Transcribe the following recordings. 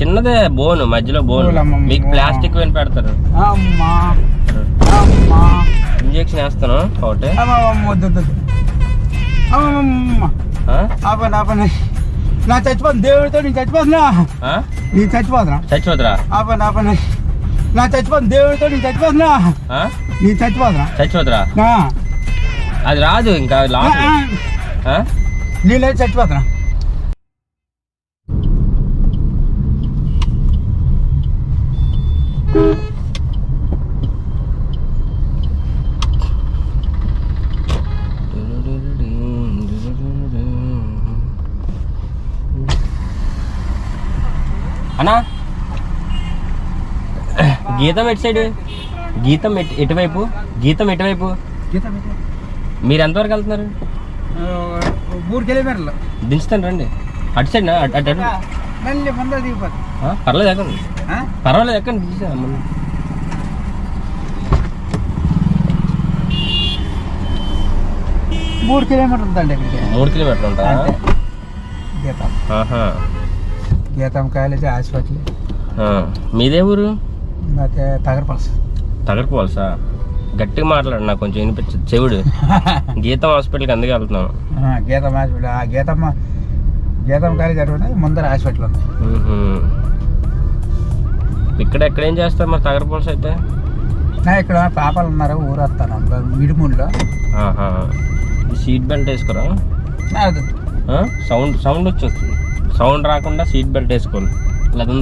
చిన్నదే బోన్, మధ్యలో బోన్. మీకు ప్లాస్టిక్ వేని పెడతారు. ఇంజెక్షన్ వేస్తాను ఒకటి. నా చచ్చిపోతుంది దేవుడితో, నేను చచ్చిపోతున్నా. నేను చచ్చిపోతున్నా. చచ్చిపోతురా? నా చచ్చిపోతుంది దేవుడితో, నేను చచ్చిపోతున్నా. నేను చచ్చిపోతున్నా. చచ్చిపోతురా? అది రాదు ఇంకా నేనే చచ్చిపోతున్నా. అన్నా గీతం ఎటు సైడ్? గీతం ఎటువైపు? గీతం ఎటువైపు? మీరు ఎంతవరకు వెళ్తున్నారు? 3 కిలోమీటర్లు. దించుతాను రండి. అటు సైడ్ అటు పర్లేదు ఎక్కండి. పర్వాలేదు ఎక్కండి. దించా 3 కిలోమీటర్లు ఉందండి. 3 కిలోమీటర్లు ఉంటా? గీతం కాలేజ్ హాస్పిటల్. మీదే ఊరు? తగరపలస. తగరపలసా? గట్టిగా మాట్లాడు, నాకు కొంచెం వినిపించదు చెవుడు. గీతం హాస్పిటల్కి అందుకే వెళ్తున్నాను. గీతం హాస్పిటల్, గీతం కాలేజ్ అటు ముందర హాస్పిటల్ ఉంది. ఇక్కడ ఎక్కడేం చేస్తారు మరి తగరపలస అయితే? ఇక్కడ పాపాలు ఉన్నారు, ఊరు వస్తాను ఇడుమూడిలో. సీట్ బెల్ట్ వేసుకోరా? సౌండ్ వచ్చేస్తుంది. సౌండ్ రాకుండా సీట్ బెల్ట్ వేసుకోవాలి. లేదా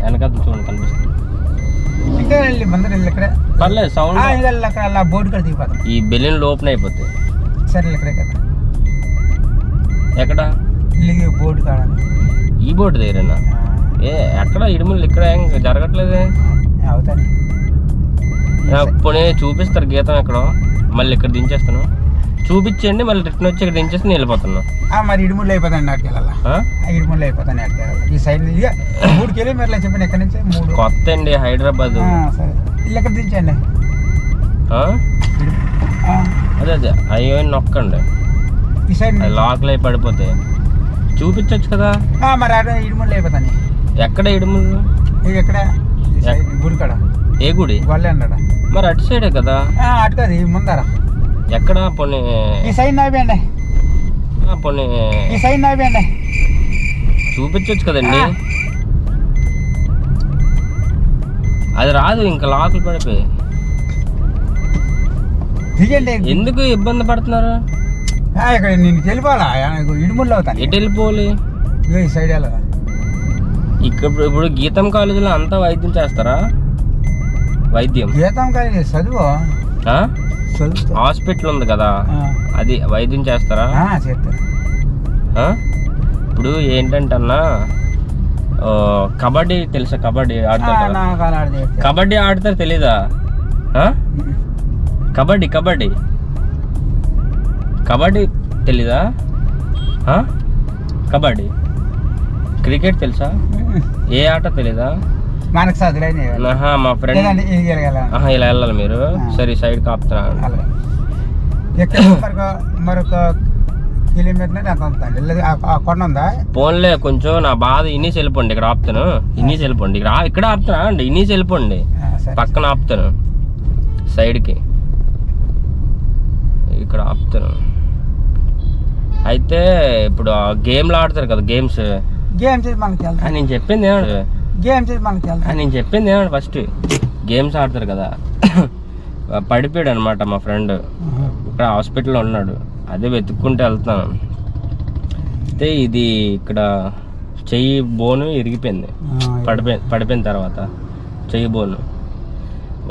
వెనక చూడండి కనిపిస్తుంది. పర్లేదు సౌండ్. బోర్డు కూడా దిగిపోతాం. ఈ బెలూన్ ఓపెన్ అయిపోతాయి. సరే ఇక్కడే కదా. ఎక్కడ? బోర్డు కాడ. ఈ బోర్డు దగ్గరేనా? ఎక్కడ ఇడుములు? ఇక్కడ ఏం జరగట్లేదే. అవుతాయి. పోనీ చూపిస్తారు గీతం ఎక్కడో, మళ్ళీ ఇక్కడ దించేస్తాను. చూపించండి, మళ్ళీ రిటర్న్ వచ్చి ఇక్కడ దించేసి వెళ్ళిపోతున్నా. మరి ఇడుముళ్ళు అయిపోతాను నాటికి వెళ్ళాలా? ఇడుముళ్ళు అయిపోతాను నాటికి వెళ్ళాలి. ఈ సైడ్ 3 కిలోమీటర్లు చెప్పిన ఎక్కడి నుంచి 3. కొత్త అండి హైదరాబాద్. సరే ఇల్లు ఎక్కడ దించండి. అదే అయ్యో నొక్కండి. ఈ సైడ్ లాక్లు అయి పడిపోతాయి. చూపించచ్చు కదా. మరి అక్కడ ఇడుముళ్ళు అయిపోతాను. ఎక్కడ ఇడుముళ్ళు? ఎక్కడ? గుడి కాడ. ఏ గుడి? వాళ్ళే అన్నాడా? మరి అటు సైడే కదా. అటు కాదు, ముందర. ఎక్కడ? పోనీ ఈ సైడ్ నాయండి. పోనీ ఈ సైడ్ నాయండి. చూపించచ్చు కదండి. అది రాదు, ఇంకా లాకులు పడిపోయి. దిగండి. ఎందుకు ఇబ్బంది పడుతున్నారు? ఇక్కడ నేను వెళ్ళిపోవాలా? ఇడుముళ్ళు అవుతాను. ఎటు వెళ్ళిపోవాలి? ఈ సైడ్ వెళ్ళాలా? ఇప్పుడు గీతం కాలేజీలో అంతా వైద్యం చేస్తారా? వైద్యం గీతం కాలేజీ చదువు హాస్పిటల్ ఉంది కదా, అది వైద్యం చేస్తారా? చేస్తారు. ఇప్పుడు ఏంటంటే అన్న, కబడ్డీ తెలుసా? కబడ్డీ ఆడతారు. కబడ్డీ ఆడతారు తెలీదా? కబడ్డీ కబడ్డీ కబడ్డీ తెలీదా? కబడ్డీ. క్రికెట్ తెలుసా? ఏ ఆట తెలీదా? మనకు చదువులేని మా ఫ్రెండ్. ఇలా వెళ్ళాలి మీరు. సరే సైడ్ కాపుతున్నా. మరొక కిలోమీటర్ కొండ ఉందా? ఫోన్లే కొంచెం నా బాధ. ఇన్నీసి వెళ్ళిపోండి. ఇక్కడ ఆపుతాను. ఇన్నీసి వెళ్ళిపోండి. ఇక్కడ ఆపుతున్నా అండి. ఇన్నీసి వెళ్ళిపోండి. పక్కన ఆపుతాను. సైడ్కి ఇక్కడ ఆపుతాను. అయితే ఇప్పుడు గేమ్లు ఆడతారు కదా, గేమ్స్. నేను చెప్పింది ఏమండి? నేను చెప్పింది ఏమండి? ఫస్ట్ గేమ్స్ ఆడతారు కదా. పడిపోయాడు అనమాట మా ఫ్రెండ్. ఇక్కడ హాస్పిటల్లో ఉన్నాడు. అదే వెతుక్కుంటూ వెళ్తున్నాను. అయితే ఇది ఇక్కడ చెయ్యి బోను ఇరిగిపోయింది. పడిపోయిన తర్వాత చెయ్యి బోను.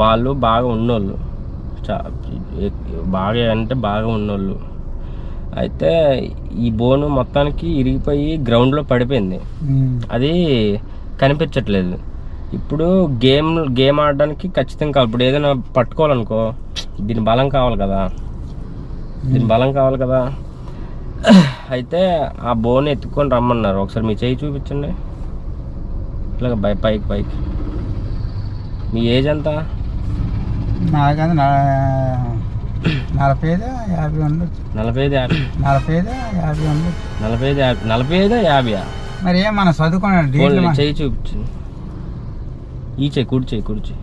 వాళ్ళు బాగా ఉన్నోళ్ళు, బాగా అంటే బాగా ఉన్నోళ్ళు. అయితే ఈ బోను మొత్తానికి ఇరిగిపోయి గ్రౌండ్లో పడిపోయింది. అది కనిపించట్లేదు. ఇప్పుడు గేమ్ ఆడడానికి ఖచ్చితంగా కావాలి. ఇప్పుడు ఏదైనా పట్టుకోవాలనుకో, దీని బలం కావాలి కదా. అయితే ఆ బోన్ ఎత్తుకొని రమ్మన్నారు. ఒకసారి మీ చేయి చూపించండి. ఇట్లాగ పైకి. మీ ఏజ్ ఎంత? 45 50 ఉండొచ్చు. 45 50. 45 50 ఉండొచ్చు. 45 50 40 50 మరి ఏం మనం చదువుకున్నాడు చేయి చూపించు. ఈ చెయ్యి కుడి చెయ్యి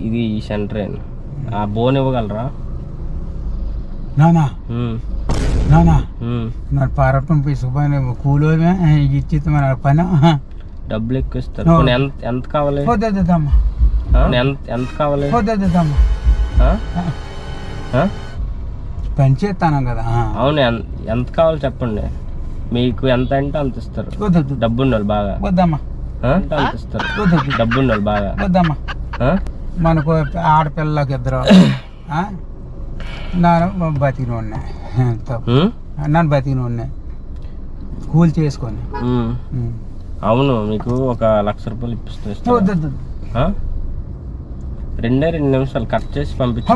ఇది ఈ సెంటర్ ఆ బోన్ ఇవ్వగలరా? నానా మరి పారటం సుబ్బాయి కూలో ఇచ్చి మన పని డబ్బులు ఎక్కువ ఇస్తారు. ఎంత కావాలి? ఎంత కావాలి? పని చేస్తాను కదా. అవును, ఎంత కావాలి చెప్పండి. మీకు ఎంత అంటే అంత ఇస్తారు. డబ్బున్న వాళ్ళు బాగా అంత ఇస్తారు. డబ్బున్న వాళ్ళు బాగా మనకు ఆడపిల్లకి ఇద్దరు నన్ను బతికిన ఉన్నాయి. నన్ను బతికిన ఉన్నాయి కూలి చేసుకొని. అవును, మీకు 1,00,000 రూపాయలు ఇప్పిస్తా. 2 నిమిషాలు కట్ చేసి పంపించు.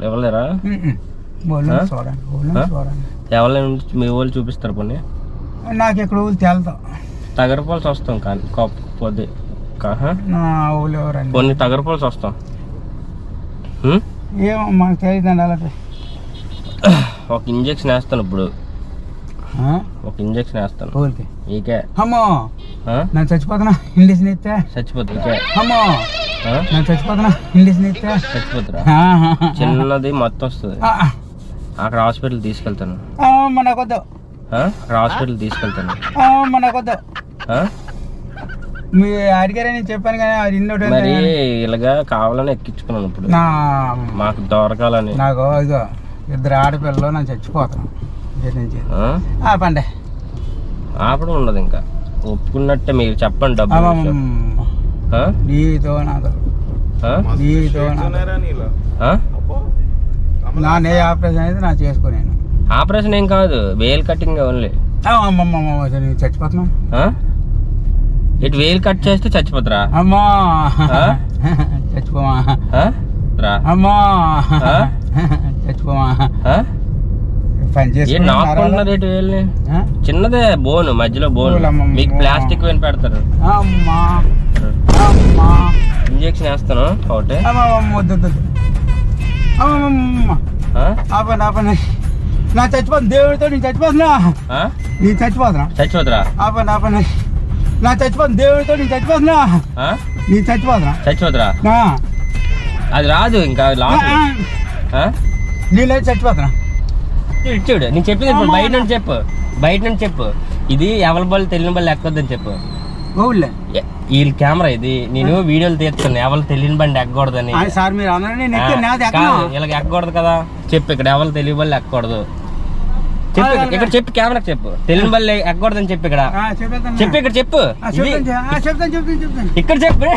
ఇవ్వలేరా? ఎవరి మీ వాళ్ళు చూపిస్తారు పోనీ? నాకు ఎక్కడ ఊళ్ళు తేలుతాం. తగరపాల్సి వస్తాం కానీ కొద్ది కొన్ని తగరపాల్సి వస్తాం. ఏమో మాకు తెలియదండి. అలాగే ఒక ఇంజక్షన్ వేస్తాను ఇప్పుడు. ఒక ఇంజక్షన్ వేస్తాను మీకే. అమ్మో నేను చచ్చిపోతున్నా. ఇండిషన్ ఇస్తే చచ్చిపోతున్నా. అమ్మో నేను చచ్చిపోతున్నా. ఇండిషన్ ఇస్తే చచ్చిపోతురా. చిన్నది మొత్తం వస్తుంది. అక్కడ హాస్పిటల్ తీసుకెళ్తాను. మనకొద్దు. అక్కడ హాస్పిటల్ తీసుకెళ్తాను. మనకొద్దు. మీ అడిగారని చెప్పాను కానీ అది ఇన్నోటి మరి ఇలాగా కావాలని ఎక్కించుకున్నాను ఇప్పుడు. మాకు దొరకాలని. నాకు ఇగో 2 ఆడపిల్లలు నేను చచ్చిపోతాను. ఆపండి. ఆపడం ఉండదు ఇంకా. ఒప్పుకున్నట్టే మీరు చెప్పండి. డబ్బు నీతో నాతో నా ఆపరేషన్ అయితే నా చేసుకోలేను. ఆపరేషన్ ఏం కాదు, వేలు కటింగ్ ఓన్లీ. చచ్చిపోతున్నాం. ఇటు వేలు కట్ చేస్తే చచ్చిపోతురా? అమ్మా చచ్చిపోమా. అమ్మా చచ్చిపోమా. పని చేసి చిన్నదే బోను, మధ్యలో బోను. మీకు ప్లాస్టిక్ వేలు పెడతారు. ఇంజక్షన్ వేస్తాను ఒకటి. నా చచ్చిపోతుంది. దేవుడితో నేను చచ్చిపోతున్నా. నేను చచ్చిపోతురా. ఆపండి. నా చచ్చిపోతుంది. దేవుడితో నేను చచ్చిపోతున్నా. నేను చచ్చిపోతురా. అది రాదు ఇంకా. నీళ్ళైతే చచ్చిపోతున్నా. చూడు నేను చెప్పింది ఇప్పుడు. బయట నుంచి చెప్పు. ఇది ఎవరి బళ్ళు తెలియని బళ్ళు ఎక్కొద్దని చెప్పు. ఈ కెమెరా ఇది. నేను వీడియోలు తీస్తాను. ఎవరు తెలియని బండి ఎక్కకూడదని. ఇలాగ ఎక్కకూడదు కదా. చెప్పు ఇక్కడ ఎవరు తెలియని బళ్ళు ఎక్కకూడదు చెప్పు. ఇక్కడ చెప్పు, కెమెరాకి చెప్పు. తెలియని బళ్ళు ఎక్కకూడదని చెప్పు. ఇక్కడ చెప్పు. ఇక్కడ చెప్పు. ఇక్కడ చెప్పు.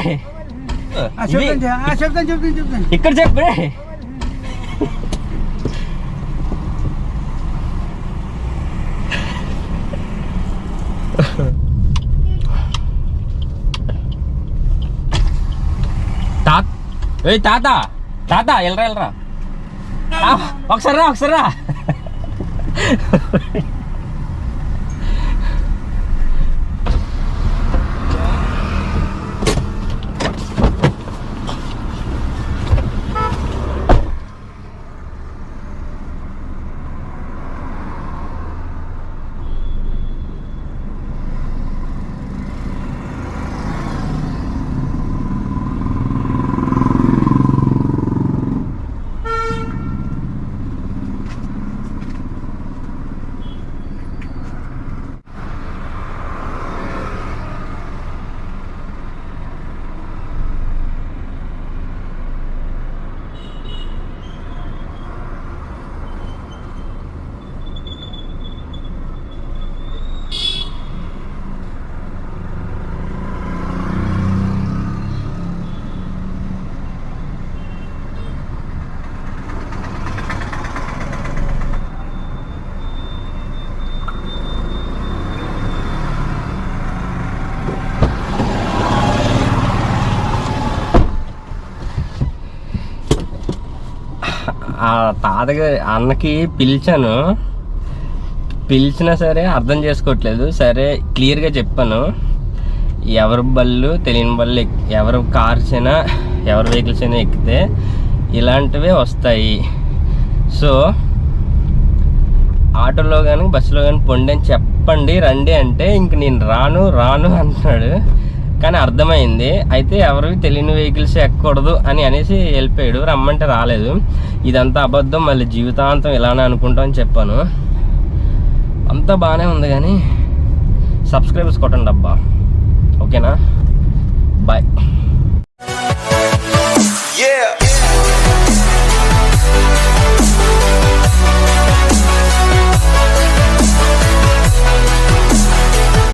ఇక్కడ చెప్పు. తాత వెళ్ళరా. ఒకసారి రా. ఆ తాతగారి అన్నకి పిలిచినా సరే అర్థం చేసుకోవట్లేదు. సరే క్లియర్గా చెప్పాను. ఎవరి బళ్ళు తెలియని బళ్ళు ఎవరు కార్స్ అయినా ఎవరి వెహికల్స్ అయినా ఎక్కితే ఇలాంటివే వస్తాయి. సో ఆటోలో కానీ బస్సులో కానీ పొండి అని చెప్పండి, రండి అంటే ఇంక నేను రాను అంటున్నాడు. కానీ అర్థమైంది, అయితే ఎవరివి తెలియని వెహికల్స్ ఎక్కకూడదు అనేసి వెళ్ళిపోయాడు. రమ్మంటే రాలేదు. ఇదంతా అబద్ధం, మళ్ళీ జీవితాంతం ఇలానే అనుకుంటామని చెప్పాను. అంతా బాగానే ఉంది కానీ సబ్స్క్రైబర్స్ కొట్టండి అబ్బా. ఓకేనా, బాయ్.